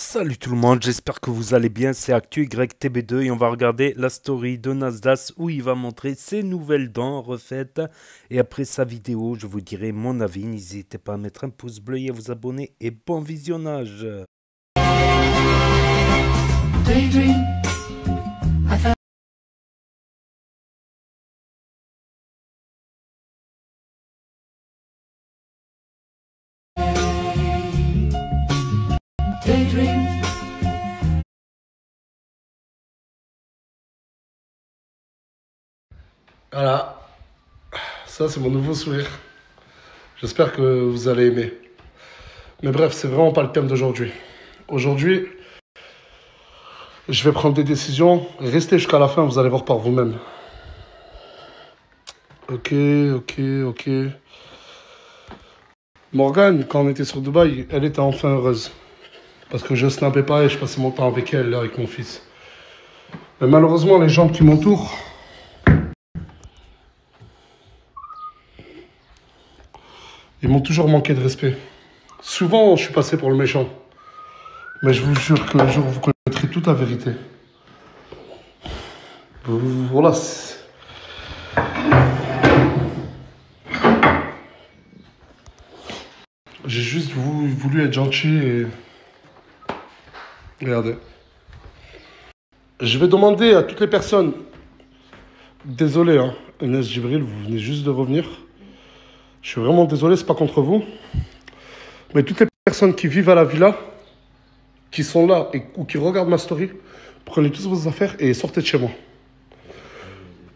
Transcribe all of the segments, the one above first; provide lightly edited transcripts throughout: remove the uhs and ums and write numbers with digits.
Salut tout le monde, j'espère que vous allez bien, c'est ActuYTB2 et on va regarder la story de Nasdaq où il va montrer ses nouvelles dents refaites. Et après sa vidéo, je vous dirai mon avis, n'hésitez pas à mettre un pouce bleu et à vous abonner et bon visionnage. Daydream. I thought Daydream. Voilà, ça c'est mon nouveau sourire. J'espère que vous allez aimer. Mais bref, c'est vraiment pas le thème d'aujourd'hui. Aujourd'hui, je vais prendre des décisions. Restez jusqu'à la fin, vous allez voir par vous-même. Ok. Morgane, quand on était sur Dubaï, elle était enfin heureuse. Parce que je snappais pas et je passais mon temps avec elle, avec mon fils. Mais malheureusement, les gens qui m'entourent, ils m'ont toujours manqué de respect. Souvent, je suis passé pour le méchant. Mais je vous jure que le jour où vous connaîtrez toute la vérité. Voilà. J'ai juste voulu être gentil et... Regardez. Je vais demander à toutes les personnes... Désolé, hein. Enes Djibril, vous venez juste de revenir. Je suis vraiment désolé, c'est pas contre vous. Mais toutes les personnes qui vivent à la villa, qui sont là ou qui regardent ma story, prenez toutes vos affaires et sortez de chez moi.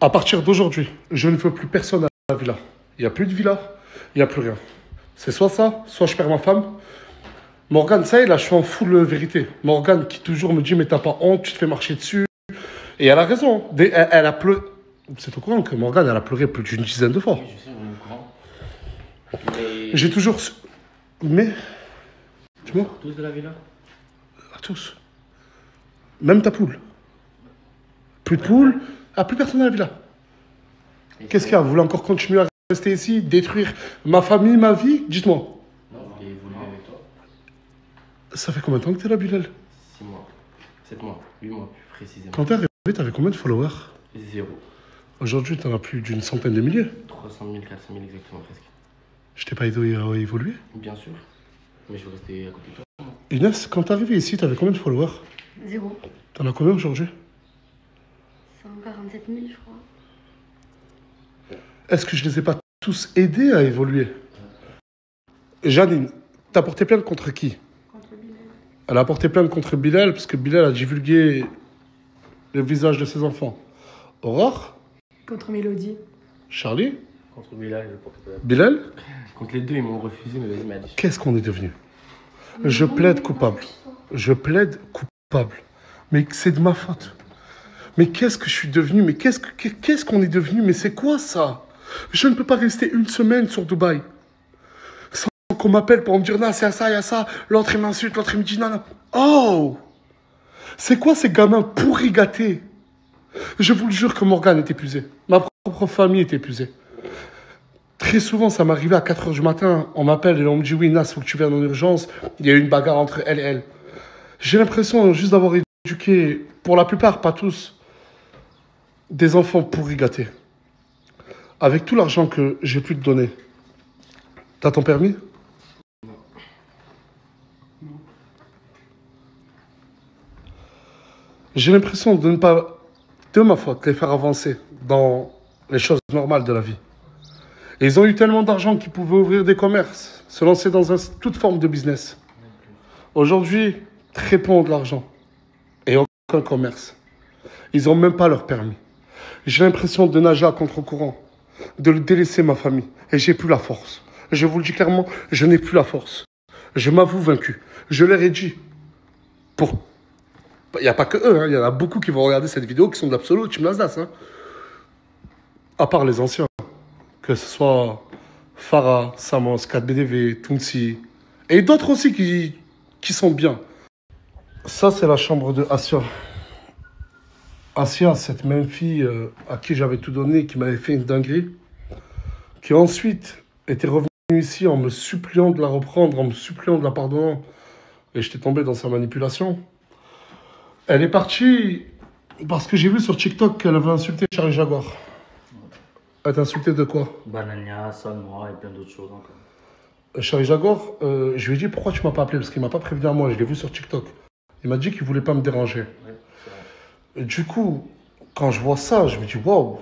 À partir d'aujourd'hui, je ne veux plus personne à la villa. Il n'y a plus de villa, il n'y a plus rien. C'est soit ça, soit je perds ma femme. Morgane, ça y est, là, je suis en full vérité. Morgane qui toujours me dit, mais t'as pas honte, tu te fais marcher dessus. Et elle a raison. Elle a pleuré. Vous êtes au courant que Morgane, elle a pleuré plus d'une dizaine de fois. Oui, je sais, on est au courant. Mais... J'ai toujours... Mais... Tu vois, Tous de la villa? à tous. Même ta poule. Plus de poule, plus personne à la villa. Qu'est-ce qu'il y a? Vous voulez encore continuer à rester ici, détruire ma famille, ma vie? Dites-moi. Non, je voulais évoluer avec toi. Ça fait combien de temps que t'es là, Bilal? 6 mois. 7 mois. 8 mois plus précisément. Quand t'es arrivé, t'avais combien de followers? 0. Aujourd'hui, t'en as plus d'une centaine de milliers. 300 000, 400 000 exactement presque. Je t'ai pas aidé à évoluer. Bien sûr. Mais je veux rester à côté de toi. Inès, quand t'es arrivé ici, t'avais combien de followers? 0. T'en as combien aujourd'hui? 147 000, je crois. Est-ce que je les ai pas tous aidés à évoluer? Janine, t'as porté plainte contre qui? Contre Bilal. Elle a porté plainte contre Bilal parce que Bilal a divulgué le visage de ses enfants. Aurore? Contre Mélodie. Charlie? Contre Bilal, je porte pas. Bilal? Contre les deux, ils m'ont refusé, mais vas-y, m'a dit. Qu'est-ce qu'on est devenu? Je plaide coupable. Je plaide coupable. Mais c'est de ma faute. Mais qu'est-ce que je suis devenu? Mais qu'est-ce qu'on est devenu? Mais c'est quoi ça? Je ne peux pas rester une semaine sur Dubaï sans qu'on m'appelle pour me dire non, c'est ça, il y a ça. L'autre il m'insulte, l'autre il me dit non, non. Oh! C'est quoi ces gamins pourris gâtés? Je vous le jure que Morgane est épuisée. Ma propre famille est épuisée. Très souvent, ça m'arrivait à 4 h du matin. On m'appelle et on me dit oui, Nas, faut que tu viennes en urgence. Il y a eu une bagarre entre elle et elle. J'ai l'impression juste d'avoir éduqué, pour la plupart, pas tous, des enfants pourris gâtés. Avec tout l'argent que j'ai pu te donner. T'as ton permis? J'ai l'impression de ne pas, de ma faute, les faire avancer dans les choses normales de la vie. Et ils ont eu tellement d'argent qu'ils pouvaient ouvrir des commerces, se lancer dans toute forme de business. Aujourd'hui, très peu ont de l'argent et aucun commerce. Ils n'ont même pas leur permis. J'ai l'impression de nager à contre-courant, de délaisser ma famille. Et j'ai plus la force. Je vous le dis clairement, je n'ai plus la force. Je m'avoue vaincu. Je leur ai dit. Il n'y a pas que eux, hein. Il y en a beaucoup qui vont regarder cette vidéo qui sont de l'absolu Team Nasdaq. Hein. À part les anciens. Que ce soit Farah, Samos, 4BDV, Tounsi. Et d'autres aussi qui sont bien. Ça, c'est la chambre de Asia. Asia, cette même fille à qui j'avais tout donné, qui m'avait fait une dinguerie, qui ensuite était revenue ici en me suppliant de la reprendre, en me suppliant de la pardonner, Et j'étais tombé dans sa manipulation. Elle est partie parce que j'ai vu sur TikTok qu'elle avait insulté Charlie Jaguar. Elle t'a insulté de quoi? Banania, Salmoa et plein d'autres choses encore. Charlie Jaguar, je lui ai dit pourquoi tu m'as pas appelé, parce qu'il m'a pas prévenu à moi, je l'ai vu sur TikTok. Il m'a dit qu'il voulait pas me déranger. Ouais, c'est vrai. Et du coup, quand je vois ça, je me dis waouh,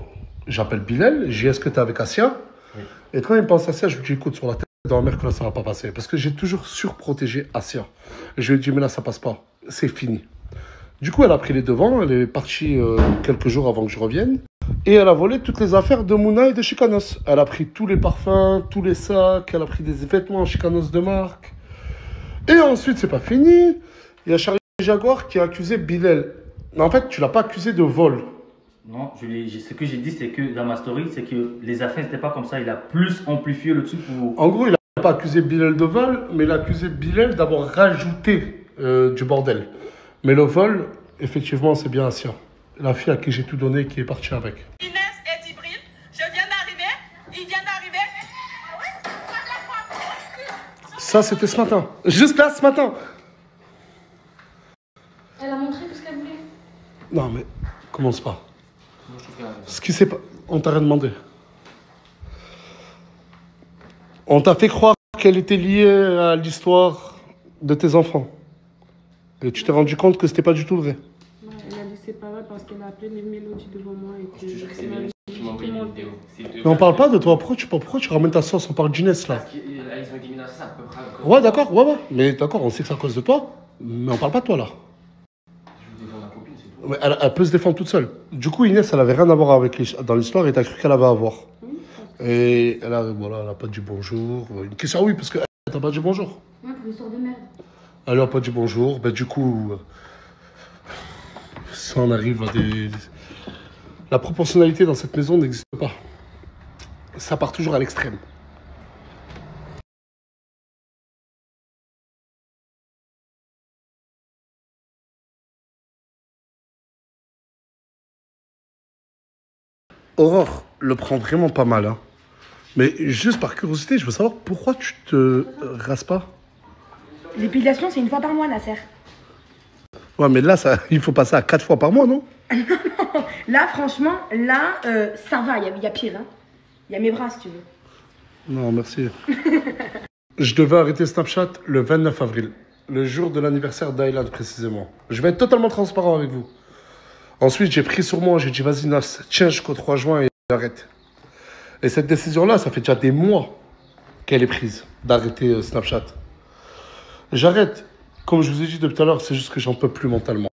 j'appelle Bilal, je dis est-ce que t'es avec Asia? Oui. Et quand il me pense à Asia, je lui dis écoute, sur la tête de ma mère que là ça va pas passer. Parce que j'ai toujours surprotégé Asia. Et je lui ai dit mais là ça passe pas, c'est fini. Du coup, elle a pris les devants, elle est partie quelques jours avant que je revienne. Et elle a volé toutes les affaires de Mouna et de Chicanos. Elle a pris tous les parfums, tous les sacs, elle a pris des vêtements Chicanos de marque. Et ensuite, c'est pas fini. Il y a Charlie Jaguar qui a accusé Bilal. Mais en fait, tu l'as pas accusé de vol. Non, ce que j'ai dit, c'est que dans ma story, c'est que les affaires n'étaient pas comme ça. Il a plus amplifié le truc pour. En gros, il n'a pas accusé Bilal de vol, mais il a accusé Bilal d'avoir rajouté du bordel. Mais le vol, effectivement, c'est bien Asia. La fille à qui j'ai tout donné qui est partie avec. Inès et Djibril, je viens d'arriver, il vient d'arriver. Ça, c'était ce matin. Juste là, ce matin. Elle a montré tout ce qu'elle voulait. Non, mais commence pas. Moi, je trouve qu'elle a raison. Ce qui s'est pas... On t'a rien demandé. On t'a fait croire qu'elle était liée à l'histoire de tes enfants. Et tu t'es rendu compte que c'était pas du tout vrai. Ouais, elle a dit c'est pas vrai parce qu'elle a appelé les mélodies devant moi et Je que te jure que c'est c'est Mélodie qui m'a envoyé une vidéo. C'est deux Mais on gars parle qui- pas de toi. Pourquoi tu ramènes ta sauce? On parle d'Inès là. Parce qu'ils ont été mis dans ça à peu près. Ouais, d'accord, ouais. Mais d'accord, on sait que c'est à cause de toi. Mais on parle pas de toi là. Je vous défends ma copine, c'est tout. Mais elle peut se défendre toute seule. Du coup, Inès, elle avait rien à voir avec dans l'histoire et t'as cru qu'elle avait à voir. Et elle a pas dit bonjour. Une question, oui, parce que elle t'a pas dit bonjour. Ouais, pour l'histoire de merde. Elle lui a pas dit bonjour. Ben, du coup, ça en arrive à des... La proportionnalité dans cette maison n'existe pas. Ça part toujours à l'extrême. Aurore le prend vraiment pas mal. Hein. Mais juste par curiosité, je veux savoir pourquoi tu te rases pas. L'épilation, c'est une fois par mois, Nasser. Ouais, mais là, il faut passer à 4 fois par mois, non? Là, franchement, ça va, il y a pire. Hein. Il y a mes bras, si tu veux. Non, merci. Je devais arrêter Snapchat le 29 avril, le jour de l'anniversaire d'Aylan précisément. Je vais être totalement transparent avec vous. Ensuite, j'ai pris sur moi, j'ai dit vas-y Nas, tiens jusqu'au 3 juin et j'arrête. Et cette décision-là, ça fait déjà des mois qu'elle est prise d'arrêter Snapchat. J'arrête. Comme je vous ai dit depuis tout à l'heure, c'est juste que j'en peux plus mentalement.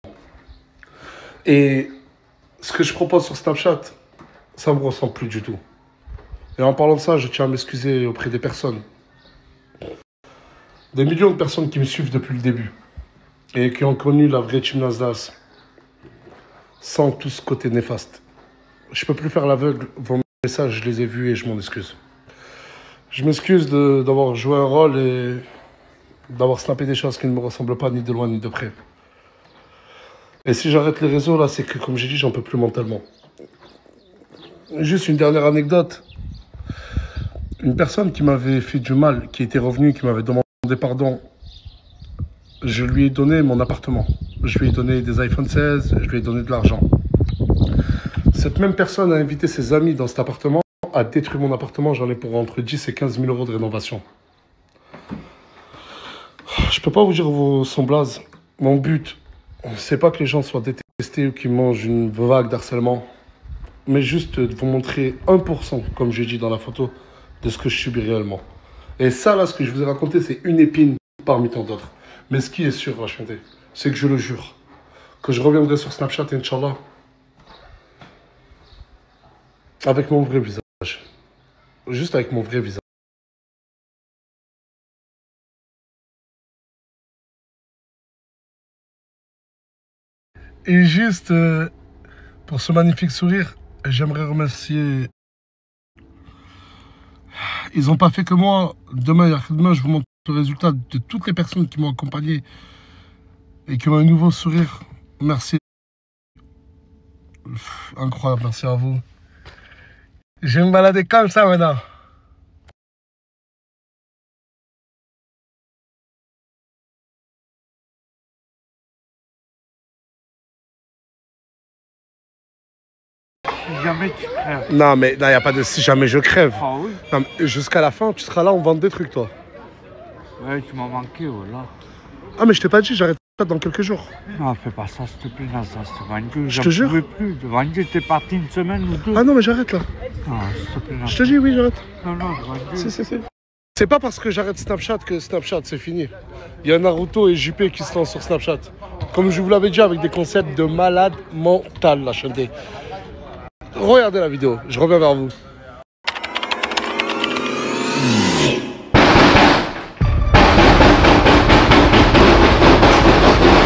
Et ce que je propose sur Snapchat, ça me ressemble plus du tout. Et en parlant de ça, je tiens à m'excuser auprès des personnes. Des millions de personnes qui me suivent depuis le début. Et qui ont connu la vraie Team Nasdaq. Sans tout ce côté néfaste. Je peux plus faire l'aveugle. Vos messages, je les ai vus et je m'en excuse. Je m'excuse d'avoir joué un rôle et d'avoir snappé des choses qui ne me ressemblent pas ni de loin ni de près. Et si j'arrête les réseaux, là, c'est que, comme j'ai dit, j'en peux plus mentalement. Juste une dernière anecdote. Une personne qui m'avait fait du mal, qui était revenue, qui m'avait demandé pardon, je lui ai donné mon appartement. Je lui ai donné des iPhone 16, je lui ai donné de l'argent. Cette même personne a invité ses amis dans cet appartement, a détruit mon appartement, j'en ai pour entre 10 et 15 000 euros de rénovation. Je peux pas vous dire son blaze. Mon but, c'est pas que les gens soient détestés ou qu'ils mangent une vague d'harcèlement, mais juste de vous montrer 1%, comme j'ai dit dans la photo, de ce que je subis réellement. Et ça, là, ce que je vous ai raconté, c'est une épine parmi tant d'autres. Mais ce qui est sûr, Rachinté, c'est que je le jure, que je reviendrai sur Snapchat, Inch'Allah, avec mon vrai visage. Juste avec mon vrai visage. Et juste, pour ce magnifique sourire, j'aimerais remercier... Ils n'ont pas fait que moi. Demain, je vous montre le résultat de toutes les personnes qui m'ont accompagné et qui ont un nouveau sourire. Merci. Incroyable, merci à vous. Je vais me balader comme ça maintenant. Si jamais tu crèves. Non, mais il n'y a pas de si jamais je crève. Ah oui. Non, mais jusqu'à la fin, tu seras là, on vend des trucs, toi. Ouais, tu m'as manqué, voilà. Ah, mais je t'ai pas dit, j'arrête dans quelques jours. Non, fais pas ça, s'il te plaît, là, ça, c'est vendu. Je te jure. Je plus de vendu, t'es parti une semaine ou deux. Ah non, mais j'arrête là. Non, s'il te plaît, là. Je te dis, oui, j'arrête. Non, non, vendu. Si. C'est pas parce que j'arrête Snapchat que Snapchat, c'est fini. Il y a Naruto et JP qui se lancent sur Snapchat. Comme je vous l'avais dit, avec des concepts de malade mental, la chaîne D. Regardez la vidéo, je reviens vers vous.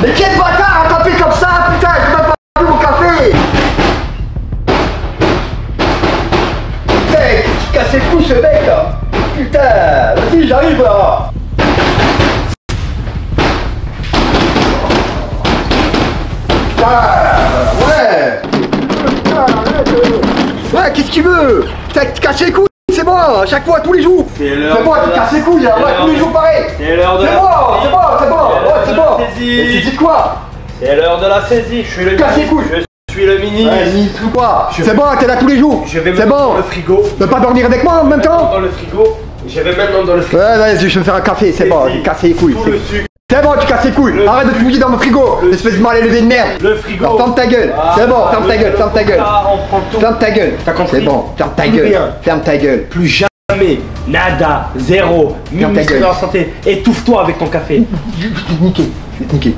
Mais quel bâtard a tapé comme ça, putain, j'ai même pas bu mon café. Putain, qui casse les couilles ce mec là. Putain, vas-y, j'arrive là. Ouais. Ouais, qu'est-ce que tu veux? Putain, tu casses les couilles, c'est bon, à chaque fois, tous les jours. C'est bon, tu casses les couilles, ouais, tous les jours pareil. C'est l'heure de c'est bon. Et tu dis quoi? C'est l'heure de la saisie, je suis le mini. Je suis le mini. Ouais, mini, quoi? C'est bon, t'es là tous les jours. Je vais c'est bon. Dans le frigo. Tu peux pas dormir avec moi en même temps? Dans le frigo. Je vais maintenant dans le frigo. Ouais, vas-y, je vais me faire un café, c'est bon, tu casses les couilles. Tout le sucre. C'est bon, tu casses les couilles. Arrête de te fouiller dans mon frigo, espèce de mal élevé de merde. Le frigo. Alors, ferme ta gueule. C'est bon, ferme ta gueule, ferme ta gueule. Ferme ta gueule. T'as compris? C'est bon, ferme ta gueule. Ferme ta gueule. Plus jamais, nada, zéro, ministre de la santé. Étouffe-toi avec ton café. Je vais te niquer. Je vais te niquer.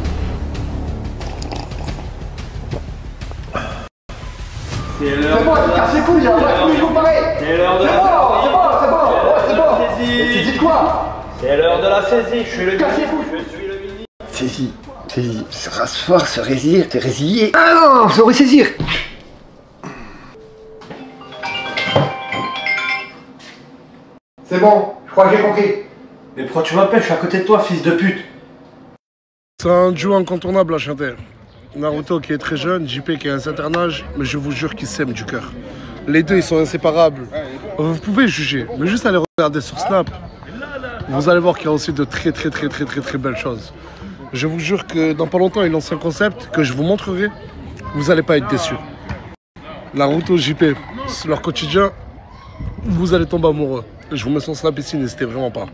C'est l'heure. C'est bon, tu casses les couilles, ouais, tous les jours pareil. C'est l'heure de la saisie. Et tu dis quoi? C'est l'heure de la saisie, je suis le mini. Je suis le mini. Saisie. Se rasseoir, se résilier, te résilier. Ah non, se ressaisir. C'est bon, je crois que j'ai compris. Mais pourquoi tu m'appelles? Je suis à côté de toi, fils de pute. C'est un duo incontournable à chanter. Naruto qui est très jeune, JP qui a un certain âge, mais je vous jure qu'ils s'aiment du cœur. Les deux, ils sont inséparables. Vous pouvez juger, mais juste aller regarder sur Snap. Vous allez voir qu'il y a aussi de très belles choses. Je vous jure que dans pas longtemps, ils lancent un concept que je vous montrerai. Vous n'allez pas être déçus. Naruto, JP, c'est leur quotidien. Vous allez tomber amoureux. Je vous mets son Snap ici, n'hésitez vraiment pas.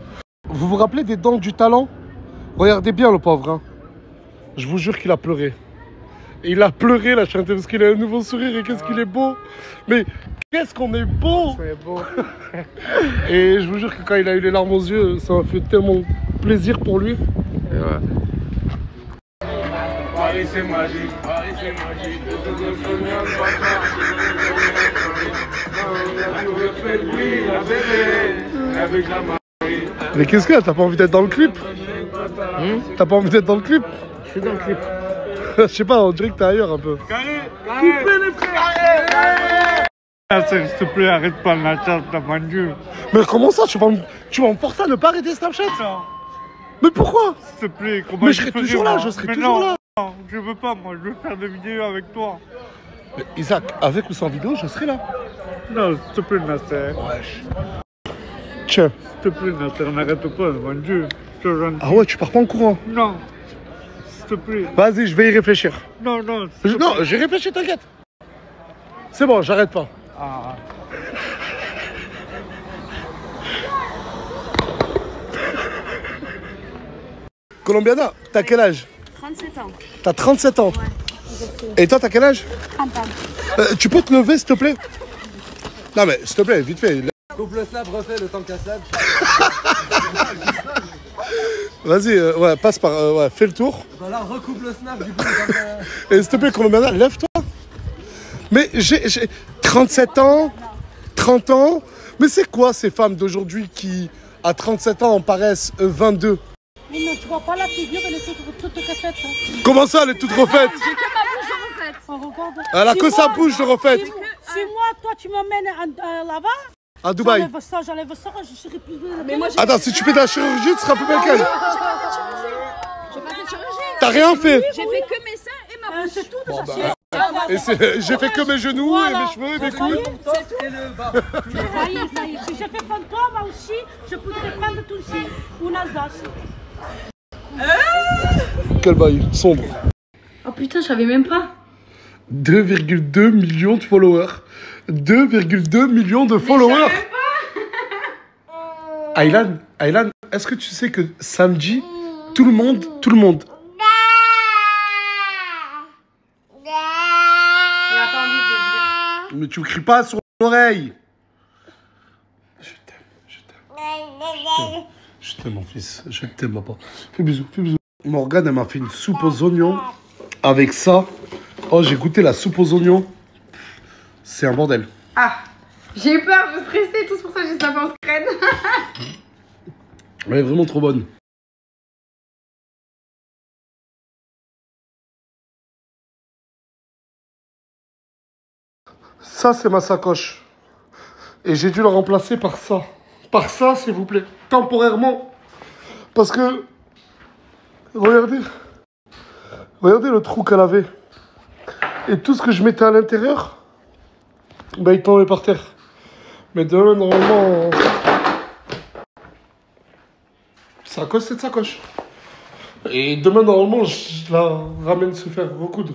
Vous vous rappelez des dents du talent? Regardez bien le pauvre, hein. Je vous jure qu'il a pleuré. Et il a pleuré la chanteuse parce qu'il a un nouveau sourire et qu'est-ce qu'il est beau. Mais qu'est-ce qu'on est beau. Et je vous jure que quand il a eu les larmes aux yeux, ça m'a fait tellement plaisir pour lui. Et ouais. Paris c'est magique, Paris c'est magique. Mais qu'est-ce que t'as pas envie d'être dans le clip? T'as pas envie d'être dans le clip? Je suis dans le clip. Je sais pas, on dirait que t'es ailleurs un peu. Coupez les frères. S'il te plaît, arrête pas le Snapchat, t'as vendu. Mais comment ça, tu vas me forcer à ne pas arrêter Snapchat? Non. Mais pourquoi? S'il te plaît, comment mais je serai toujours là, je serai toujours là. Non, je veux pas, moi, je veux faire des vidéos avec toi. Mais Isaac, avec ou sans vidéo, je serai là. Non, s'il te plaît, Nasser. Wesh. Tiens. S'il te plaît, Nasser, n'arrête pas, vendu. Ah ouais, tu pars pas en courant? Non. S'il te plaît. Vas-y, je vais y réfléchir. Non, non. Non, j'ai réfléchi, t'inquiète. C'est bon, j'arrête pas. Ah. Colombiana, t'as quel âge? 37 ans. T'as 37 ans? Ouais. Et toi, t'as quel âge? 30 ans. Tu peux te lever, s'il te plaît? Non, mais s'il te plaît, vite fait. Coupe le snap, refais le temps qu'un snap. Vas-y, ouais, passe par. Ouais, fais le tour. Voilà, recoupe le snap du coup. Et s'il te plaît, Colombiana, lève-toi. Mais j'ai 37 ans, 30 ans. Mais c'est quoi ces femmes d'aujourd'hui qui, à 37 ans, en paraissent 22? Mais non, tu vois pas la figure, elle est toute refaite. Hein. Comment ça, elle est toute refaite? J'ai que ma bouche refaite. Oh, regarde. Elle a que sa bouche de refaite. Si moi, toi, tu m'emmènes là-bas. À Dubaï. J'enlève ça, je serai plus belle. Mais moi, attends, si tu fais de la chirurgie, tu seras plus belle qu'elle. J'ai pas fait de chirurgie. T'as rien fait? J'ai fait que mes seins et ma bouche. C'est tout Bon, déjà. et j'ai fait que mes genoux et mes cheveux et mes couilles. C'est tout. Ça y est. Si j'ai fait comme toi, moi aussi, je pourrais prendre tout ici. Ou Nasdaq. Quel bail sombre. Oh putain, je savais même pas. 2,2 millions de followers. 2,2 millions de followers. Aylan, est-ce que tu sais que samedi, tout le monde. Mais tu cries pas sur l'oreille. Je t'aime mon fils. Je t'aime papa. Fais bisous, fais bisous. Morgane, elle m'a fait une soupe aux oignons avec ça. Oh, j'ai goûté la soupe aux oignons. C'est un bordel. Ah, j'ai eu peur, je stressais, tout pour ça j'ai ça en scred. Elle est vraiment trop bonne. Ça, c'est ma sacoche. Et j'ai dû la remplacer par ça. Par ça, s'il vous plaît. Temporairement. Parce que... Regardez. Regardez le trou qu'elle avait. Et tout ce que je mettais à l'intérieur, bah, il tombait par terre. Mais demain, normalement... C'est à cause de cette sacoche. Et demain, normalement, je la ramène se faire recoudre.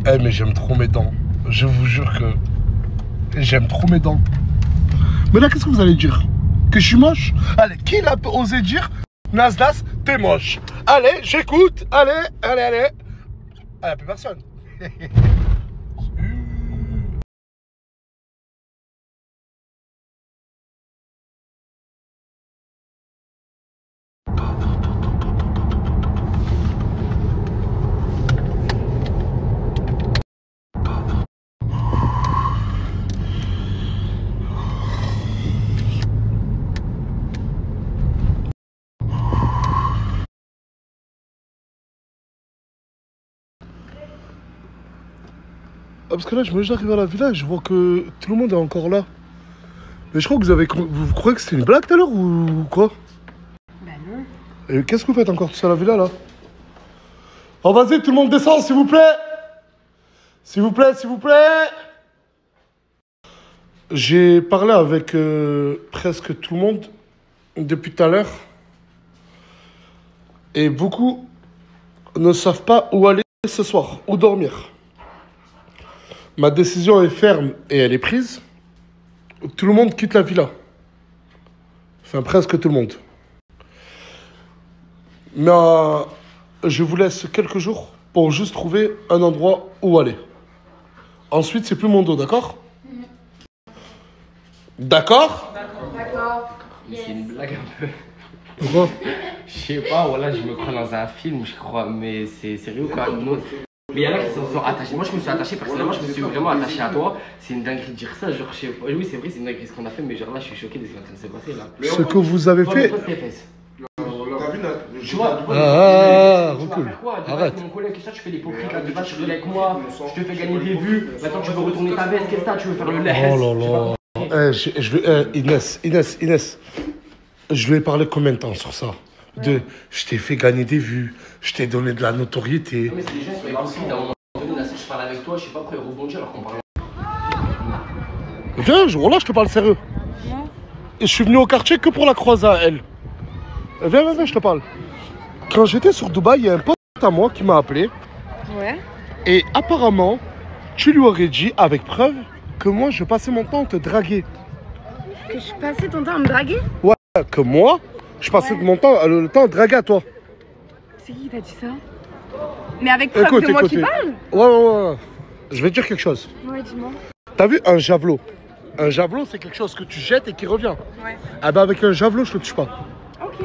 Eh, mais j'aime trop mes dents. Je vous jure que... J'aime trop mes dents. Mais là, qu'est-ce que vous allez dire? Que je suis moche? Allez, qui l'a osé dire? Nasdas, t'es moche. Allez, j'écoute. Allez. Ah, y'a plus personne. Ah, parce que là, j'arrive à la villa et je vois que tout le monde est encore là. Mais je crois que vous croyez que c'était une blague tout à l'heure ou quoi? Bah non. Et qu'est-ce que vous faites encore tous à la villa là? Oh, vas-y, tout le monde descend, s'il vous plaît. S'il vous plaît. J'ai parlé avec presque tout le monde depuis tout à l'heure. Et beaucoup ne savent pas où aller ce soir, où dormir. Ma décision est ferme et elle est prise. Tout le monde quitte la villa. Enfin, presque tout le monde. Mais je vous laisse quelques jours pour juste trouver un endroit où aller. Ensuite, c'est plus mon dos, d'accord? D'accord? Mais c'est une blague un peu. Pourquoi? Je sais pas, voilà, je me crois dans un film, je crois, mais c'est sérieux quoi. Mais il y en a qui sont attachés. Moi, je me suis attaché, personnellement, je me suis vraiment attaché à toi. C'est une dinguerie de dire ça, genre, je sais pas. Oui, c'est vrai, c'est une dinguerie ce qu'on a fait, mais genre là, je suis choqué de ce qui est en train de se passer là. Ce que vous avez fait. Tu vois, recule. Arrête. Mon collègue, qu'est-ce que tu fais l'hypocrite là? Tu vas chier avec moi, je te fais gagner des vues. Maintenant, tu veux retourner ta veste, qu'est-ce que tu veux faire le laisse? Oh là là. Je vais. Inès. Je lui ai parlé combien de temps sur ça? Je t'ai fait gagner des vues, je t'ai donné de la notoriété. Non, mais c'est des gens qui sont éparpillés. D'un moment donné, là, si je parle avec toi, je sais pas pourquoi ils rebondissent alors qu'on parle. Viens, là, je te parle sérieux. Et je suis venu au quartier que pour la croiser à elle. Viens, je te parle. Quand j'étais sur Dubaï, il y a un pote à moi qui m'a appelé. Ouais. Et apparemment, tu lui aurais dit, avec preuve, que moi, je passais mon temps à te draguer. Que je passais ton temps à me draguer? Ouais, que moi, je passais le temps à draguer à toi. C'est qui t'a dit ça? Mais avec preuve de moi qui parle? Ouais. Je vais te dire quelque chose. Ouais, dis-moi. T'as vu un javelot? Un javelot, c'est quelque chose que tu jettes et qui revient. Ouais. Ah bah avec un javelot, je te touche pas. Ok.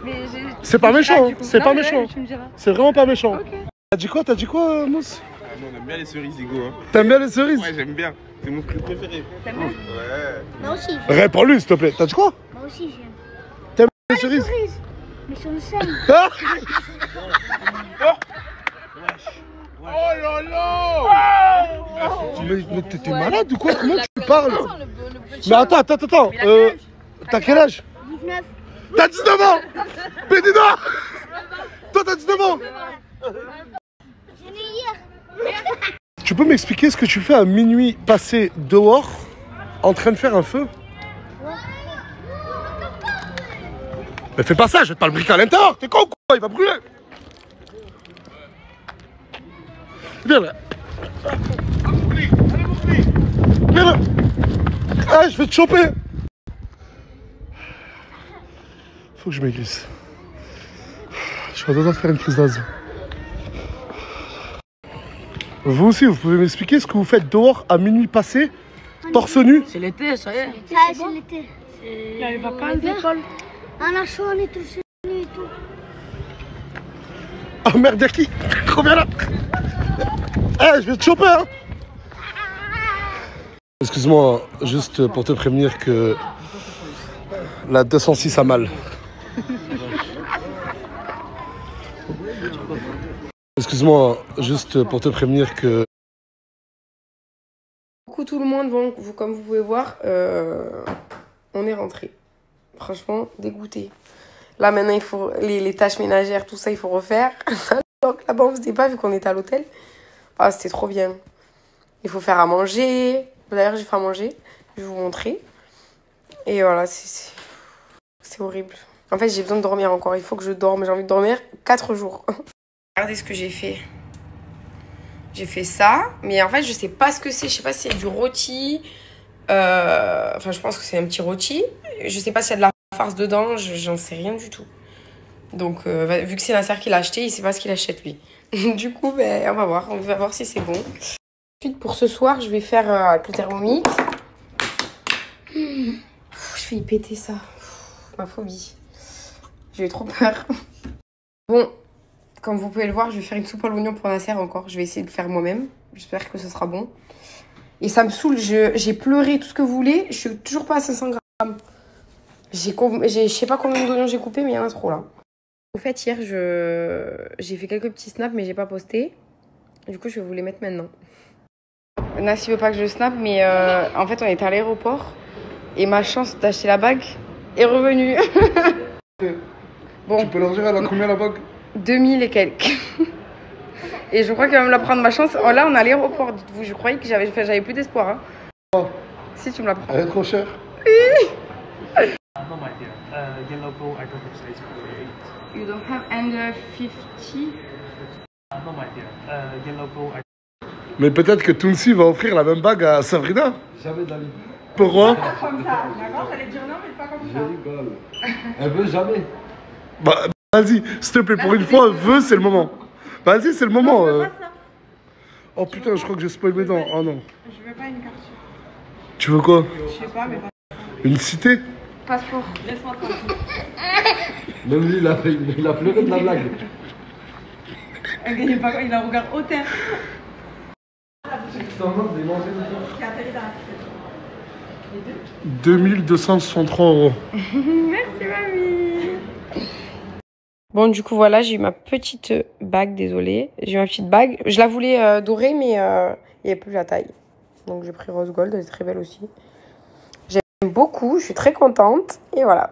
Mais c'est pas méchant, c'est pas méchant. Tu me diras. C'est vraiment pas méchant. Ok. T'as dit quoi, Mousse? On aime bien les cerises, Hugo. Hein. T'aimes bien les cerises? Ouais, j'aime bien. C'est mon fruit préféré. T'aimes bien? Ouais. Moi aussi. Réponds-lui, s'il te plaît. T'as dit quoi? Moi aussi, j'aime. T'aimes les cerises? Mais sur le seul. Ah Oh là là! Mais t'es malade ou quoi? Comment tu parles? Mais attends. T'as quel âge? 19. T'as 19 ans! Pédida! Toi, t'as 19 ans! J'ai né hier. Tu peux m'expliquer ce que tu fais à minuit passé dehors, en train de faire un feu? Mais fais pas ça, je vais te pas le briquer à l'intérieur, t'es con ou quoi? Il va brûler! Viens là. Viens là. Ah, je vais te choper. Faut que je maigrisse. Je suis en train de faire une crise d'asthme. Vous aussi, vous pouvez m'expliquer ce que vous faites dehors à minuit passé, torse nu? C'est l'été, ça y est. Ah, c'est l'été. Il y a les vacances d'école. On a chaud, on est tous nus et tout. Oh merde, y'a qui? Reviens là. Eh, je vais te choper, hein. Excuse-moi, juste pour te prévenir que la 206 a mal. Excuse-moi, juste pour te prévenir que... Coucou tout le monde, bon, comme vous pouvez voir, on est rentré. Franchement, dégoûté. Là maintenant, il faut les tâches ménagères, tout ça, il faut refaire. Donc là-bas, on faisait pas vu qu'on était à l'hôtel. Ah, c'était trop bien. Il faut faire à manger. D'ailleurs, j'ai fait à manger. Je vais vous montrer. Et voilà, c'est horrible. En fait, j'ai besoin de dormir encore. Il faut que je dorme. J'ai envie de dormir 4 jours. Regardez ce que j'ai fait. J'ai fait ça, mais en fait, je sais pas ce que c'est. Je sais pas si c'est du rôti. Enfin, je pense que c'est un petit rôti. Je sais pas s'il y a de la farce dedans. J'en sais rien du tout. Donc, vu que c'est Nasser qui l'a acheté, il sait pas ce qu'il achète lui. Du coup, ben, on va voir. On va voir si c'est bon. Ensuite, pour ce soir, je vais faire avec le thermomètre. Je vais y péter ça. Ma phobie. J'ai trop peur. Bon. Comme vous pouvez le voir, je vais faire une soupe à l'oignon pour Nasser encore. Je vais essayer de le faire moi-même. J'espère que ce sera bon. Et ça me saoule. J'ai pleuré tout ce que vous voulez. Je suis toujours pas à 500 grammes. Je sais pas combien d'oignons j'ai coupé, mais il y en a trop là. En fait, hier, j'ai fait quelques petits snaps, mais j'ai pas posté. Du coup, je vais vous les mettre maintenant. Nasser veut pas que je snap, mais en fait, on était à l'aéroport. Et ma chance d'acheter la bague est revenue. Bon. Tu peux leur dire, elle a combien la bague? 2000 et quelques. Et je crois qu'elle va me la prendre ma chance. Oh là, on est à l'aéroport, dites-vous. Je croyais que j'avais plus d'espoir. Hein. Oh. Si tu me la prends. Elle est trop chère. Oui. No, my dear. Yellow go, I don't have size 48. You don't have under 50? No, my dear. Yellow go, I... Mais peut-être que Tounsi va offrir la même bague à Sabrina. Jamais d'aller. Pourquoi? Pas comme ça, d'accord? J'allais dire non, mais pas comme ça. Je rigole. Elle veut jamais. Bah, vas-y, s'il te plaît, pour une fois, veux, c'est le moment. Vas-y, c'est le moment. Non, je veux pas ça. Oh putain, je crois que j'ai spoil mes dents. Oh non. Je veux pas une carte. Tu veux quoi? Je sais pas, mais pas. Une cité? Passeport. Laisse-moi tranquille. Même lui, il a pleuré de la blague. Il a un regard hautain. 2263 €. Merci, mamie. Bon, du coup, voilà, j'ai eu ma petite bague, désolée. J'ai eu ma petite bague. Je la voulais dorée, mais il n'y avait plus la taille. Donc, j'ai pris rose gold, elle est très belle aussi. J'aime beaucoup, je suis très contente. Et voilà.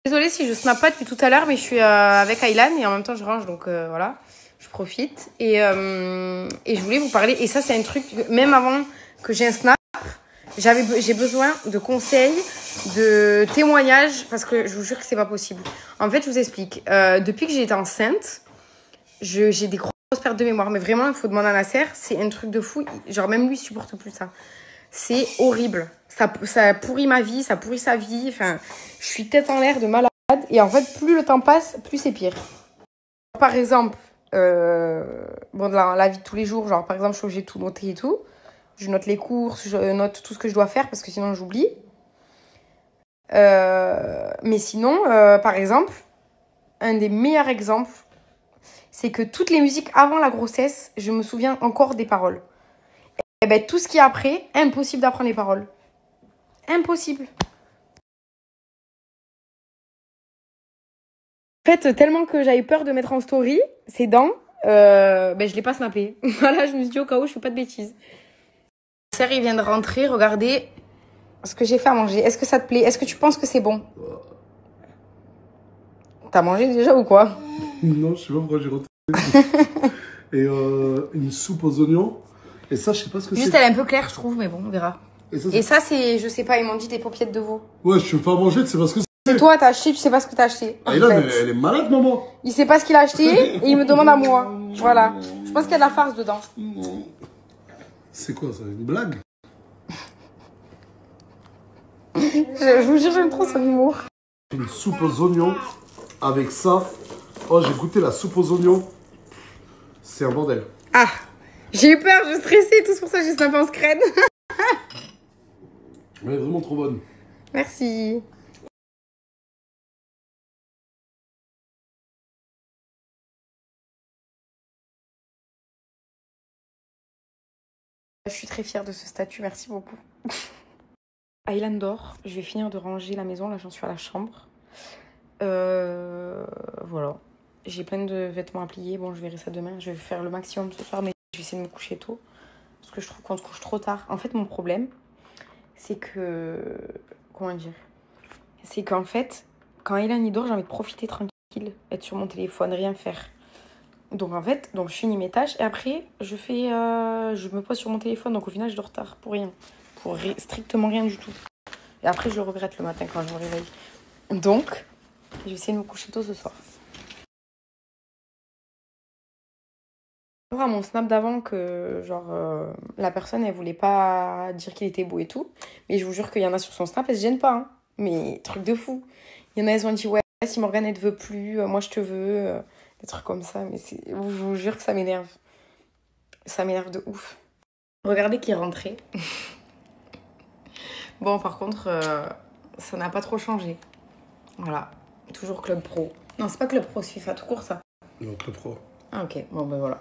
Désolée si je snap pas depuis tout à l'heure, mais je suis avec Aylan et en même temps, je range, donc voilà. Je profite. Et je voulais vous parler, et ça, c'est un truc, même avant que j'ai un snap, j'ai besoin de conseils, de témoignages, parce que je vous jure que c'est pas possible. En fait, je vous explique. Depuis que j'ai été enceinte, j'ai des grosses pertes de mémoire. Mais vraiment, il faut demander à Nasser. C'est un truc de fou. Genre, même lui, il supporte plus ça. C'est horrible. Ça pourrit ma vie, ça pourrit sa vie. Enfin, je suis tête en l'air de malade. Et en fait, plus le temps passe, plus c'est pire. Par exemple, bon, la vie de tous les jours, genre, par exemple, je suis obligée de tout noter et tout. Je note les courses, je note tout ce que je dois faire parce que sinon j'oublie. Mais sinon, par exemple, un des meilleurs exemples, c'est que toutes les musiques avant la grossesse, je me souviens encore des paroles. Et ben tout ce qui est après, impossible d'apprendre les paroles. Impossible. En fait, tellement que j'avais peur de mettre en story ces dents, ben je l'ai pas snappé. Voilà, je me suis dit au cas où je fais pas de bêtises. Il vient de rentrer, regardez ce que j'ai fait à manger. Est-ce que ça te plaît? Est-ce que tu penses que c'est bon? T'as mangé déjà ou quoi? Non, je sais pas pourquoi j'ai retrouvé. Et une soupe aux oignons. Et ça, je sais pas ce que c'est. Juste, elle est un peu claire, je trouve, mais bon, on verra. Et ça, c'est, je sais pas, ils m'ont dit des paupiètes de veau. Ouais, je me fais à manger, tu sais pas ce que c'est. Toi, t'as acheté, tu sais pas ce que t'as acheté. Ah, là, mais elle est malade, maman. Il sait pas ce qu'il a acheté et il me demande à moi. Voilà. Je pense qu'il y a de la farce dedans. C'est quoi ça? Une blague? Je vous jure, j'aime trop son humour. Une soupe aux oignons avec ça. Oh, j'ai goûté la soupe aux oignons. C'est un bordel. Ah, j'ai eu peur, je stressais, tout c'est pour ça que j'ai snapé en scred. Elle est vraiment trop bonne. Merci. Je suis très fière de ce statut, merci beaucoup. Island d'or, je vais finir de ranger la maison, là j'en suis à la chambre. Voilà. J'ai plein de vêtements à plier, bon je verrai ça demain. Je vais faire le maximum ce soir, mais je vais essayer de me coucher tôt. Parce que je trouve qu'on se couche trop tard. En fait, mon problème, c'est que... Comment dire? C'est qu'en fait, quand Island y dort, j'ai envie de profiter tranquille, être sur mon téléphone, rien faire. Donc en fait, je finis mes tâches et après, je me pose sur mon téléphone. Donc au final, je dors tard pour rien. Pour strictement rien du tout. Et après, je le regrette le matin quand je me réveille. Donc, je vais essayer de me coucher tôt ce soir. À mon snap d'avant que la personne elle voulait pas dire qu'il était beau et tout, mais je vous jure qu'il y en a sur son snap, elle se gêne pas, hein. Mais truc de fou. Il y en a, elles ont dit ouais, si Morgane elle te veut plus, moi je te veux, des trucs comme ça, mais je vous jure que ça m'énerve. Ça m'énerve de ouf. Regardez qui est rentré. Bon, par contre, ça n'a pas trop changé. Voilà, toujours Club Pro. Non, c'est pas Club Pro, c'est FIFA tout court ça. Non, Club Pro. Ah ok, bon ben voilà.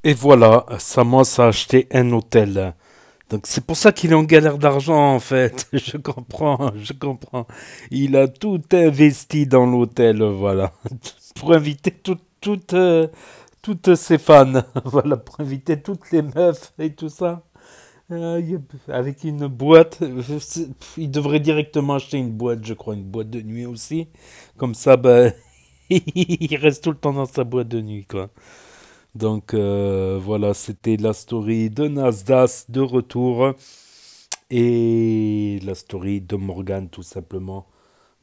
Et voilà, Samos a acheté un hôtel. Donc c'est pour ça qu'il est en galère d'argent en fait. Je comprends. Il a tout investi dans l'hôtel, voilà. Pour inviter toutes ses fans. Voilà, pour inviter toutes les meufs et tout ça. Avec une boîte. Il devrait directement acheter une boîte, je crois, une boîte de nuit aussi. Comme ça, il reste tout le temps dans sa boîte de nuit, quoi. Donc voilà, c'était la story de Nasdas de retour et la story de Morgane tout simplement.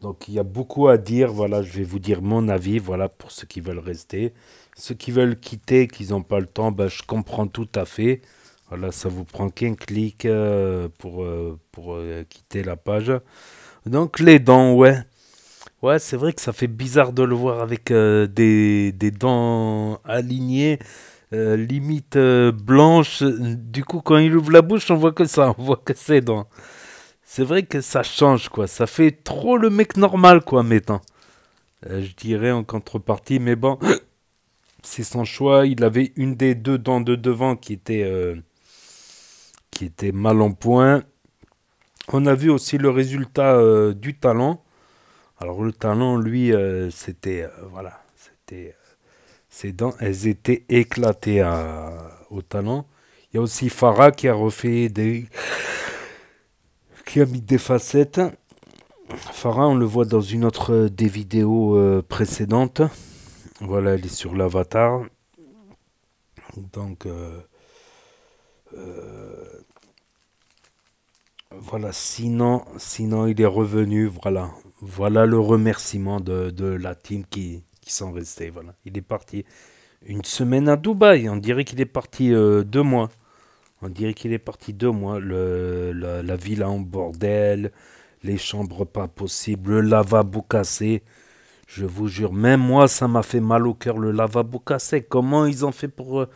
Donc il y a beaucoup à dire, voilà, je vais vous dire mon avis, voilà, pour ceux qui veulent rester. Ceux qui veulent quitter, qui n'ont pas le temps, je comprends tout à fait. Voilà, ça vous prend qu'un clic pour quitter la page. Donc les dents, ouais. Ouais, c'est vrai que ça fait bizarre de le voir avec des dents alignées, limite blanches. Du coup, quand il ouvre la bouche, on voit que ça, on voit que ses dents. C'est vrai que ça change, quoi. Ça fait trop le mec normal, quoi, maintenant. Je dirais en contrepartie, mais bon, c'est son choix. Il avait une des deux dents de devant qui était mal en point. On a vu aussi le résultat du talent. Alors le talent, lui, c'était, voilà, ses dents, elles étaient éclatées au talent. Il y a aussi Farah qui a qui a mis des facettes. Farah, on le voit dans une autre des vidéos précédentes. Voilà, elle est sur l'avatar. Donc, voilà, sinon, il est revenu, voilà. Voilà le remerciement de la team qui sont restés. Voilà. Il est parti une semaine à Dubaï. On dirait qu'il est parti 2 mois. On dirait qu'il est parti 2 mois. La villa en bordel, les chambres pas possibles, le lavabo cassé. Je vous jure, même moi, ça m'a fait mal au cœur, le lavabo cassé. Comment ils ont fait pour...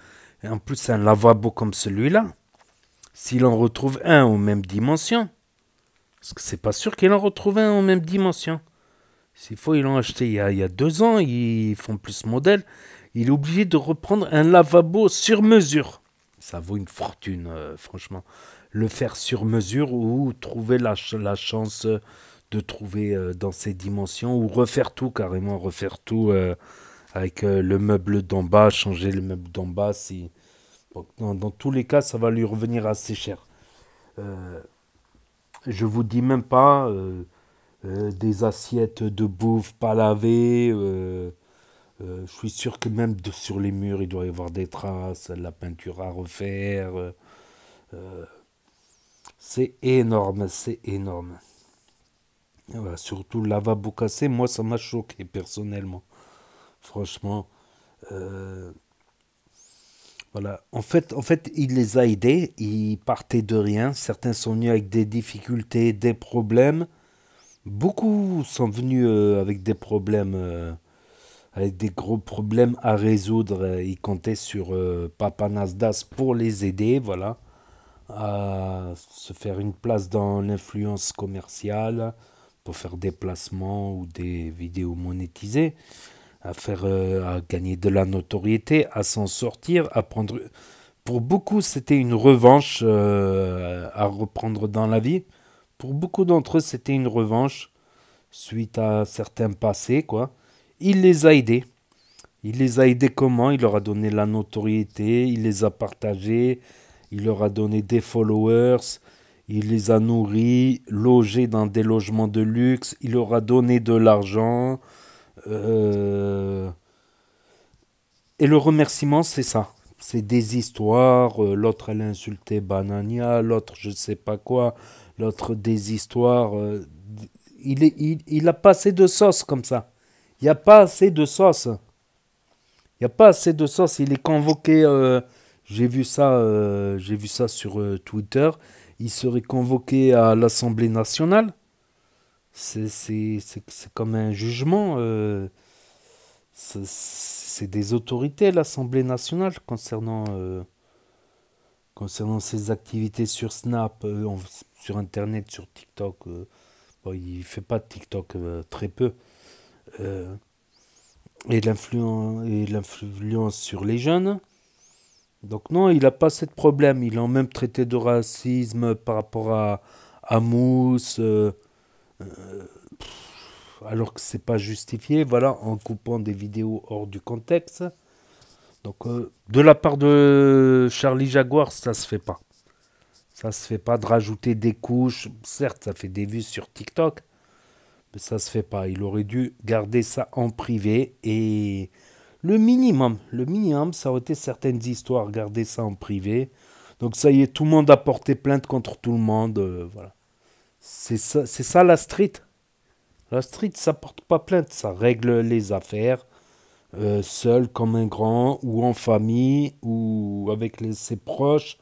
En plus, un lavabo comme celui-là, s'il en retrouve un aux mêmes dimensions, parce que c'est pas sûr qu'il en retrouve un aux mêmes dimensions. S'il faut, ils l'ont acheté il y a 2 ans, ils font plus modèle. Il est obligé de reprendre un lavabo sur mesure. Ça vaut une fortune, franchement. Le faire sur mesure ou trouver la chance de trouver dans ces dimensions ou refaire tout, carrément refaire tout avec le meuble d'en bas, changer le meuble d'en bas. Bon, dans tous les cas, ça va lui revenir assez cher. Je vous dis même pas des assiettes de bouffe pas lavées. Je suis sûr que même sur les murs, il doit y avoir des traces, la peinture à refaire. C'est énorme, c'est énorme. Voilà, surtout le lavabo cassé, moi ça m'a choqué personnellement. Franchement, Voilà. En fait, il les a aidés. Ils partaient de rien. Certains sont venus avec des difficultés, des problèmes. Beaucoup sont venus avec des problèmes, avec des gros problèmes à résoudre. Ils comptaient sur Papa Nasdas pour les aider, voilà, à se faire une place dans l'influence commerciale, pour faire des placements ou des vidéos monétisées, à gagner de la notoriété, à s'en sortir, à prendre. Pour beaucoup, c'était une revanche à reprendre dans la vie. Pour beaucoup d'entre eux, c'était une revanche suite à certains passés, quoi. Il les a aidés. Il les a aidés comment? Il leur a donné la notoriété, il les a partagés, il leur a donné des followers, il les a nourris, logés dans des logements de luxe, il leur a donné de l'argent. Et le remerciement, c'est ça. C'est des histoires. L'autre, elle a insulté Banania, l'autre, je sais pas quoi, l'autre, des histoires. Il a pas assez de sauce comme ça. Il n'y a pas assez de sauce. Il n'y a pas assez de sauce. Il est convoqué. J'ai vu ça sur Twitter. Il serait convoqué à l'Assemblée nationale. C'est comme un jugement. C'est des autorités, l'Assemblée nationale, concernant ses activités sur Snap, sur Internet, sur TikTok. Bon, il fait pas de TikTok, très peu. Et l'influence sur les jeunes. Donc non, il n'a pas ce problème. Ils l'ont même traité de racisme par rapport à Mousse, alors que c'est pas justifié, voilà, en coupant des vidéos hors du contexte. Donc de la part de Charlie Jaguar, ça se fait pas. Ça se fait pas de rajouter des couches. Certes, ça fait des vues sur TikTok, mais ça se fait pas. Il aurait dû garder ça en privé et le minimum, ça aurait été certaines histoires, garder ça en privé. Donc ça y est, tout le monde a porté plainte contre tout le monde, voilà. C'est ça la street. La street, ça porte pas plainte, ça règle les affaires, seul comme un grand, ou en famille, ou avec ses proches.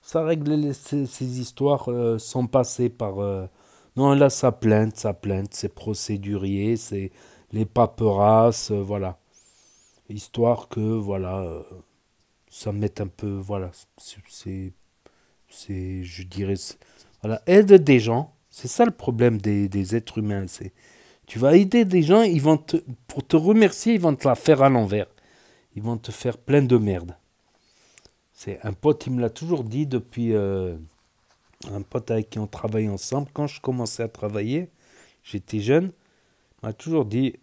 Ça règle ces histoires sans passer par... Non, là, ça plainte, c'est procédurier, c'est les paperasses, voilà. Histoire que, voilà, ça mette un peu, voilà, je dirais, voilà, aide des gens. C'est ça le problème des êtres humains. Tu vas aider des gens, pour te remercier, ils vont te la faire à l'envers. Ils vont te faire plein de merde. C'est un pote, il me l'a toujours dit depuis... un pote avec qui on travaille ensemble. Quand je commençais à travailler, j'étais jeune, il m'a toujours dit...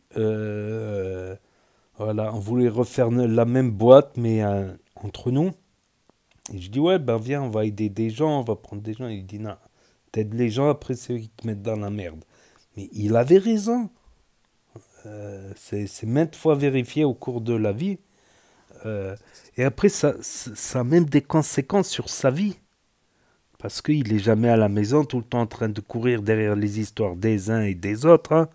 voilà, on voulait refaire la même boîte, mais entre nous. Et je dis, ouais, ben viens, on va aider des gens, on va prendre des gens. Il dit, non, t'aides les gens, après c'est eux qui te mettent dans la merde. Mais il avait raison. C'est maintes fois vérifié au cours de la vie. Et après, ça a même des conséquences sur sa vie. Parce qu'il n'est jamais à la maison, tout le temps en train de courir derrière les histoires des uns et des autres. Hein.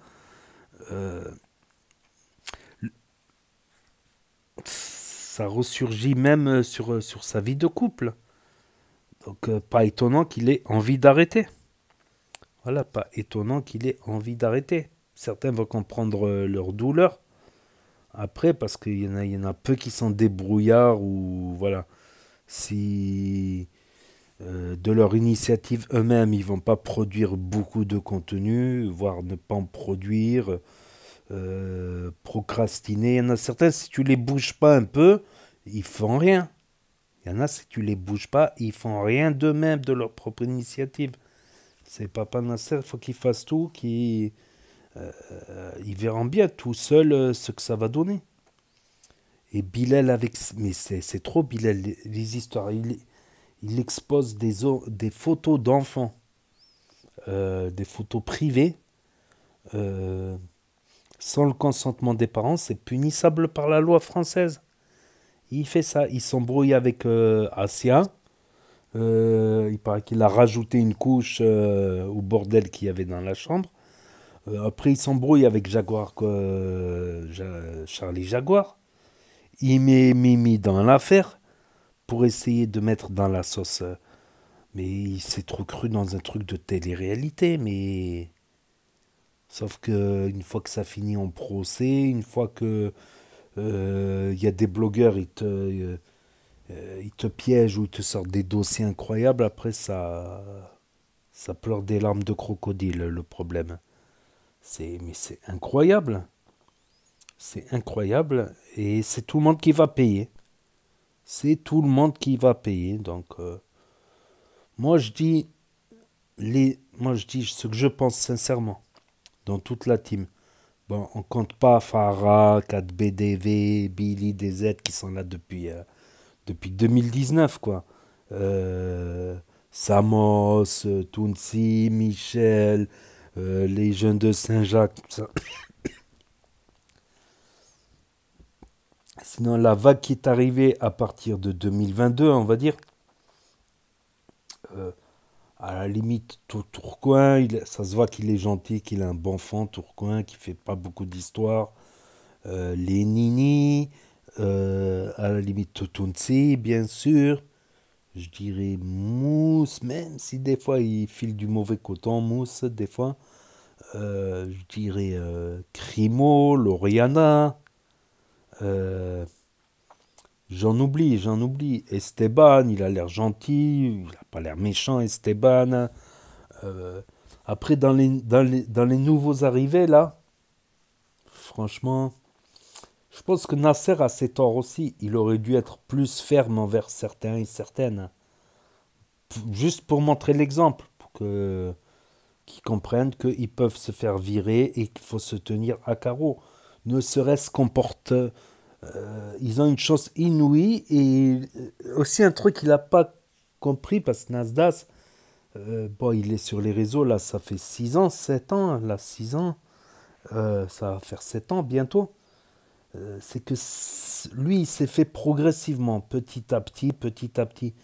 Ça ressurgit même sur sa vie de couple. Donc, pas étonnant qu'il ait envie d'arrêter. Voilà, pas étonnant qu'il ait envie d'arrêter. Certains vont comprendre leur douleur. Après, parce qu'il y en a peu qui sont débrouillards ou voilà. Si de leur initiative eux-mêmes, ils vont pas produire beaucoup de contenu, voire ne pas en produire, procrastiner. Il y en a certains, si tu les bouges pas un peu, ils font rien. Il y en a, si tu les bouges pas, ils font rien d'eux-mêmes, de leur propre initiative. C'est Papa Nasser, il faut qu'ils fassent tout, ils verront bien tout seuls ce que ça va donner. Et Bilal avec... Mais c'est trop Bilal, les histoires. Il expose des photos d'enfants, des photos privées, sans le consentement des parents. C'est punissable par la loi française. Il fait ça. Il s'embrouille avec Asia. Il paraît qu'il a rajouté une couche au bordel qu'il y avait dans la chambre. Après, il s'embrouille avec Jaguar, Charlie Jaguar. Il met Mimi dans l'affaire pour essayer de mettre dans la sauce. Mais il s'est trop cru dans un truc de télé-réalité. Mais sauf que une fois que ça finit en procès, une fois que il y a des blogueurs, ils te piègent ou ils te sortent des dossiers incroyables, après ça pleure des larmes de crocodile, le problème. Mais c'est incroyable. C'est incroyable et c'est tout le monde qui va payer. C'est tout le monde qui va payer. Donc, moi je dis ce que je pense sincèrement dans toute la team. Bon, on compte pas Farah, 4BDV, Billy, DZ qui sont là depuis 2019 quoi. Samos, Tounsi, Michel, les jeunes de Saint-Jacques, tout ça. Sinon, la vague qui est arrivée à partir de 2022, on va dire, à la limite, Tourcoing, ça se voit qu'il est gentil, qu'il a un bon fond, Tourcoing, qui fait pas beaucoup d'histoire. Les Nini, à la limite, Tounsi, bien sûr. Je dirais Mousse, même si des fois il file du mauvais coton, Mousse, des fois. Je dirais Crimo, Loriana. J'en oublie. Esteban, il a l'air gentil, il n'a pas l'air méchant, Esteban. Après, dans les nouveaux arrivés, là, franchement, je pense que Nasser a ses torts aussi. Il aurait dû être plus ferme envers certains et certaines. Juste pour montrer l'exemple, pour qu'ils comprennent qu'ils peuvent se faire virer et qu'il faut se tenir à carreau. Ne serait-ce qu'on porte... ils ont une chance inouïe et aussi un truc qu'il n'a pas compris parce que Nasdaq, bon, il est sur les réseaux, là, ça fait 6 ans, 7 ans, là, 6 ans, ça va faire 7 ans bientôt. C'est que lui, il s'est fait progressivement, petit à petit.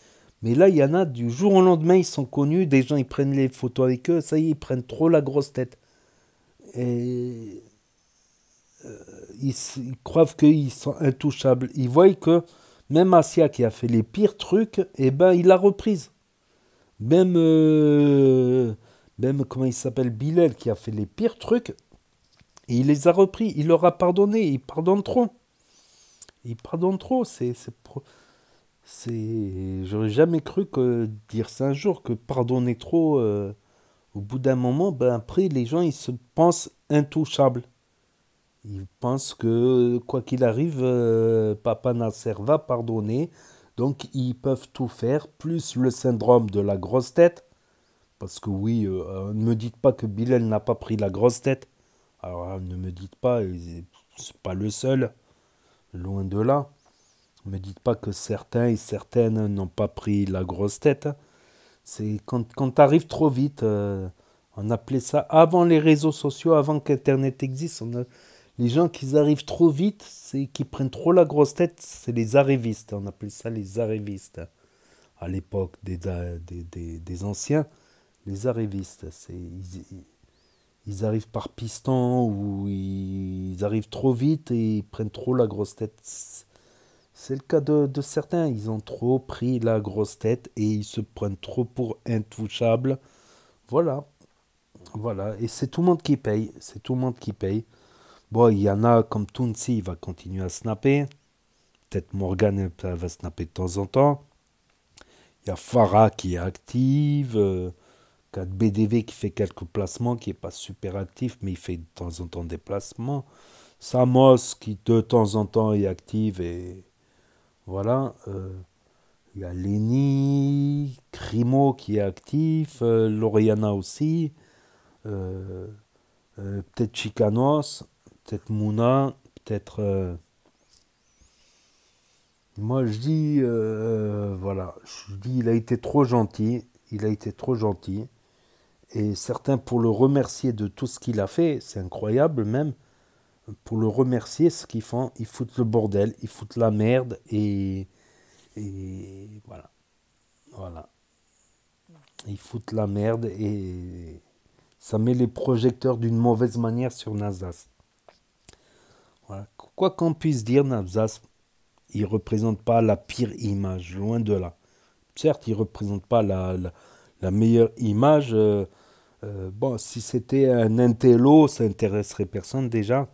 Mais là, il y en a, du jour au lendemain, ils sont connus, des gens, ils prennent les photos avec eux, ça y est, ils prennent trop la grosse tête. Et ils croient qu'ils sont intouchables. Ils voient que même Asia, qui a fait les pires trucs, eh ben, il l'a reprise. Même, comment il s'appelle, Bilal, qui a fait les pires trucs, et il les a repris, il leur a pardonné, il pardonne trop. J'aurais jamais cru dire ça un jour, que pardonner trop, au bout d'un moment, ben après, les gens, ils se pensent intouchables. Ils pensent que, quoi qu'il arrive, Papa Nasser va pardonner, donc ils peuvent tout faire, plus le syndrome de la grosse tête, parce que oui, ne me dites pas que Bilal n'a pas pris la grosse tête. Alors, ne me dites pas, c'est pas le seul, loin de là. Ne me dites pas que certains et certaines n'ont pas pris la grosse tête. C'est quand tu arrives trop vite, on appelait ça avant les réseaux sociaux, avant qu'Internet existe. Les gens qui arrivent trop vite, c'est qui prennent trop la grosse tête, c'est les arrivistes. On appelait ça les arrivistes. À l'époque des anciens, les arrivistes, ils arrivent par piston ou ils arrivent trop vite et ils prennent trop la grosse tête. C'est le cas de certains. Ils ont trop pris la grosse tête et ils se prennent trop pour intouchables. Voilà. Et c'est tout le monde qui paye. Bon, il y en a comme Tounsi, il va continuer à snapper. Peut-être Morgan va snapper de temps en temps. Il y a Farah qui est active. 4BDV qui fait quelques placements, qui n'est pas super actif, mais il fait de temps en temps des placements. Samos qui de temps en temps est active et voilà. Il y a Lenny, Crimo qui est actif, Loriana aussi, peut-être Chicanos, peut-être Mouna, peut-être... Moi je dis, il a été trop gentil, Et certains, pour le remercier de tout ce qu'il a fait, c'est incroyable même, pour le remercier, ce qu'ils font, ils foutent le bordel, ils foutent la merde, et voilà. Ils foutent la merde, et ça met les projecteurs d'une mauvaise manière sur Nasdaq. Voilà. Quoi qu'on puisse dire, Nasdaq, il représente pas la pire image, loin de là. Certes, il représente pas la meilleure image. Bon, si c'était un intello, ça intéresserait personne déjà.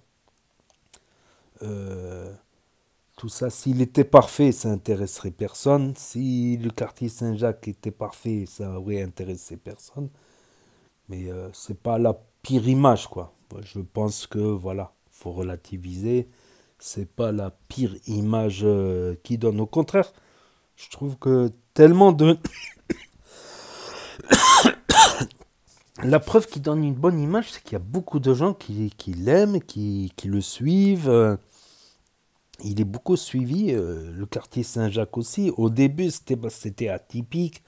Tout ça, s'il était parfait, ça intéresserait personne. Si le quartier Saint-Jacques était parfait, ça aurait intéressé personne. Mais c'est pas la pire image, quoi. Je pense que, voilà, faut relativiser. C'est pas la pire image qui donne. Au contraire, je trouve que tellement de... La preuve qui donne une bonne image, c'est qu'il y a beaucoup de gens qui l'aiment, qui le suivent. Il est beaucoup suivi, le quartier Saint-Jacques aussi. Au début, c'était atypique,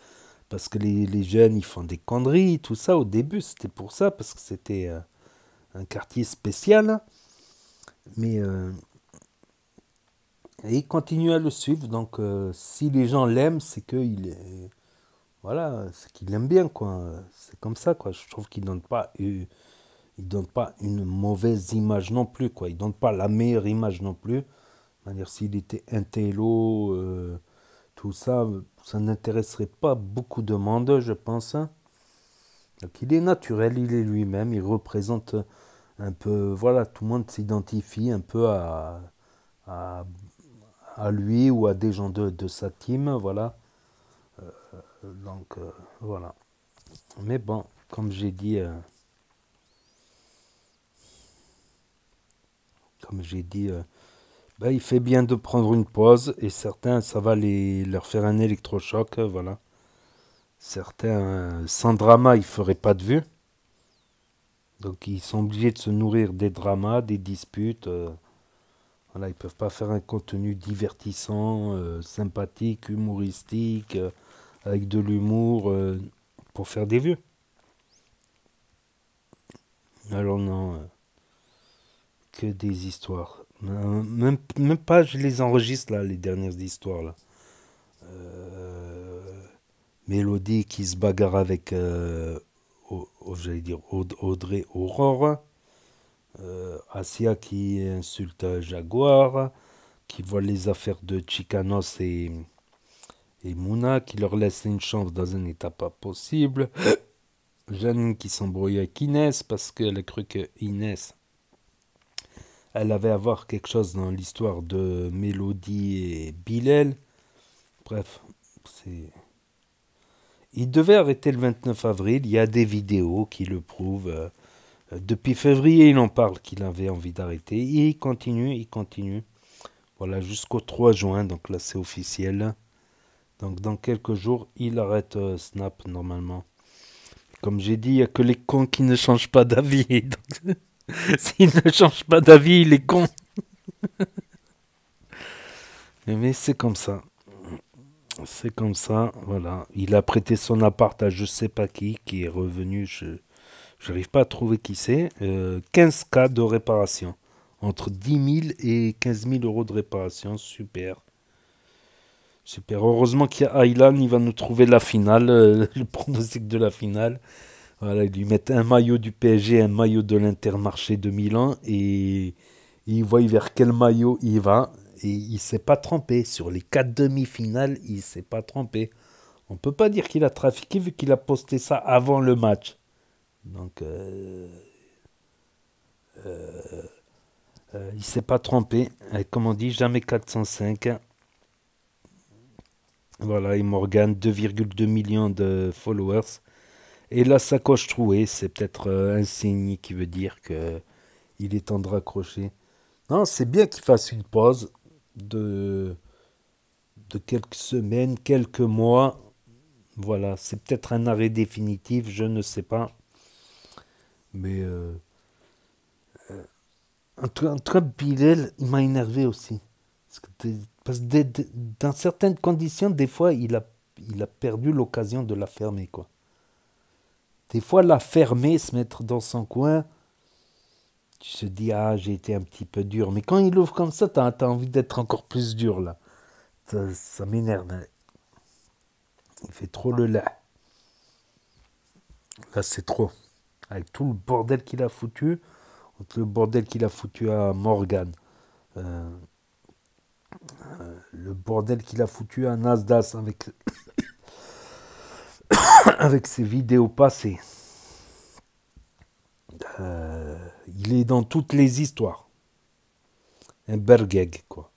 parce que les jeunes, ils font des conneries, tout ça. Au début, c'était pour ça, parce que c'était un quartier spécial. Mais et il continue à le suivre. Donc, si les gens l'aiment, c'est qu'il est... Voilà, c'est qu'il aime bien, quoi. C'est comme ça, quoi. Je trouve qu'il il donne pas une mauvaise image non plus, quoi. Il donne pas la meilleure image non plus. C'est-à-dire, s'il était intello, tout ça, ça n'intéresserait pas beaucoup de monde, je pense. Donc, il est naturel, il est lui-même, il représente un peu, voilà, tout le monde s'identifie un peu à lui ou à des gens de sa team, voilà. Donc, voilà. Mais bon, comme j'ai dit, ben, il fait bien de prendre une pause, et certains, ça va leur faire un électrochoc, voilà. Certains, sans drama, ils ne feraient pas de vue. Donc, ils sont obligés de se nourrir des dramas, des disputes. Voilà, ils ne peuvent pas faire un contenu divertissant, sympathique, humoristique, avec de l'humour, pour faire des vues. Alors non, que des histoires. Même pas, je les enregistre là, les dernières histoires là. Mélodie qui se bagarre avec, j'allais dire, Audrey Aurore. Asia qui insulte Jaguar, qui voit les affaires de Chicanos et Mouna, qui leur laisse une chance dans un état pas possible. Jeanne qui s'embrouille avec Inès parce qu'elle a cru que Inès, elle avait à voir quelque chose dans l'histoire de Mélodie et Bilal. Bref, il devait arrêter le 29 avril, il y a des vidéos qui le prouvent. Depuis février, il en parle qu'il avait envie d'arrêter. Et il continue. Voilà, jusqu'au 3 juin, donc là c'est officiel. Donc dans quelques jours, il arrête Snap normalement. Comme j'ai dit, il n'y a que les cons qui ne changent pas d'avis. Donc, s'il ne change pas d'avis, il est con. Mais c'est comme ça. C'est comme ça, voilà. Il a prêté son appart à je sais pas qui est revenu, je n'arrive pas à trouver qui c'est. 15 cas de réparation. Entre 10 000 et 15 000 euros de réparation, super. Super, heureusement qu'il y a Aylan, il va nous trouver la finale, le pronostic de la finale. Voilà, ils lui mettent un maillot du PSG, un maillot de l'Intermarché de Milan, et il voit vers quel maillot il va, et il ne s'est pas trompé. Sur les 4 demi-finales, il ne s'est pas trompé. On ne peut pas dire qu'il a trafiqué vu qu'il a posté ça avant le match. Donc, il ne s'est pas trompé. Et comme on dit, jamais 405. Voilà, et Morgan, 2,2 millions de followers. Et la sacoche trouée, c'est peut-être un signe qui veut dire qu'il est temps de raccrocher. Non, c'est bien qu'il fasse une pause de quelques semaines, quelques mois. Voilà, c'est peut-être un arrêt définitif, je ne sais pas. Mais en tout cas, Bilal, il m'a énervé aussi. Parce que dans certaines conditions, des fois, il a perdu l'occasion de la fermer, quoi. Des fois, la fermer, se mettre dans son coin, tu te dis, ah, j'ai été un petit peu dur. Mais quand il ouvre comme ça, t'as envie d'être encore plus dur, là. Ça m'énerve. Hein. Il fait trop le lait. Là, c'est trop. Avec tout le bordel qu'il a foutu, le bordel qu'il a foutu à Morgan. le bordel qu'il a foutu à Nasdaq avec, avec ses vidéos passées. Il est dans toutes les histoires. Un bergeg, quoi.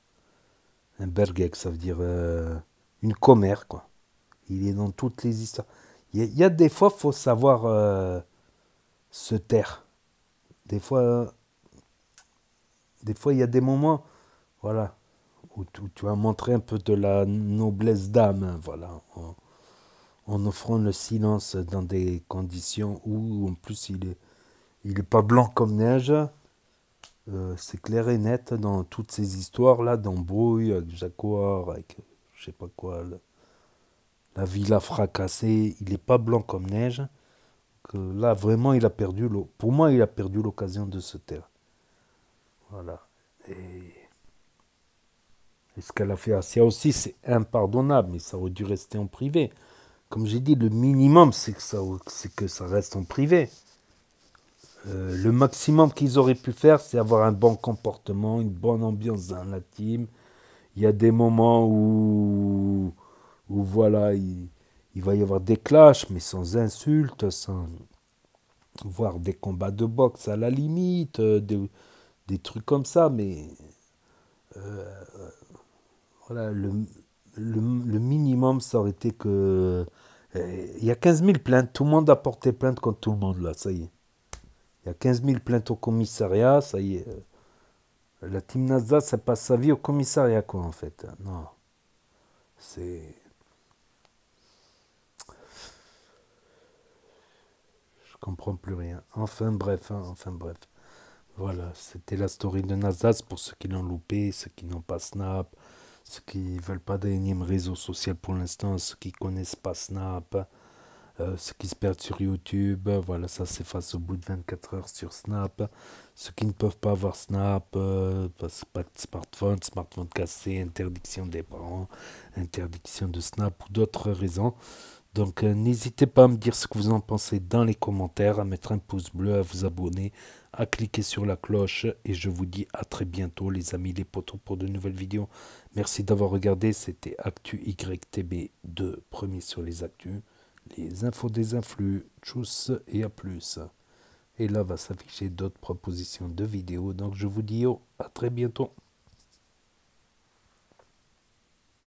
Un bergeg, ça veut dire une commère, quoi. Il est dans toutes les histoires. Il y a des fois, il faut savoir se taire. Des fois, il y a des moments, voilà, où tu vas montrer un peu de la noblesse d'âme, hein, voilà, en offrant le silence dans des conditions où, en plus, il est pas blanc comme neige. C'est clair et net dans toutes ces histoires-là, d'embrouille, avec Jaguar, avec je sais pas quoi, la villa fracassée, il n'est pas blanc comme neige. Que là, vraiment, il a perdu pour moi, il a perdu l'occasion de se taire. Voilà. Et ce qu'elle a fait à Sia aussi, c'est impardonnable, mais ça aurait dû rester en privé. Comme j'ai dit, le minimum, c'est que ça reste en privé. Le maximum qu'ils auraient pu faire, c'est avoir un bon comportement, une bonne ambiance dans la team. Il y a des moments où voilà, il va y avoir des clashs, mais sans insultes, sans voir des combats de boxe à la limite, des trucs comme ça, mais voilà, le minimum, ça aurait été que... Il y a 15 000 plaintes, tout le monde a porté plainte contre tout le monde, là, ça y est. Il y a 15 000 plaintes au commissariat, ça y est. La team Nasdaq, ça passe sa vie au commissariat, quoi, en fait. Non. C'est... Je comprends plus rien. Enfin bref. Voilà, c'était la story de Nasdaq pour ceux qui l'ont loupé, ceux qui n'ont pas Snap, ceux qui veulent pas d'énième réseau social pour l'instant, ceux qui connaissent pas Snap. Ceux qui se perdent sur YouTube, voilà, ça s'efface au bout de 24 heures sur Snap. Ceux qui ne peuvent pas avoir Snap, parce que pas de smartphone cassé, interdiction des parents, interdiction de Snap ou d'autres raisons. Donc n'hésitez pas à me dire ce que vous en pensez dans les commentaires, à mettre un pouce bleu, à vous abonner, à cliquer sur la cloche. Et je vous dis à très bientôt les amis, les potos, pour de nouvelles vidéos. Merci d'avoir regardé, c'était Actu YTB2, premier sur les actus. Les infos des influx, tchuss et à plus. Et là va s'afficher d'autres propositions de vidéos. Donc je vous dis à très bientôt.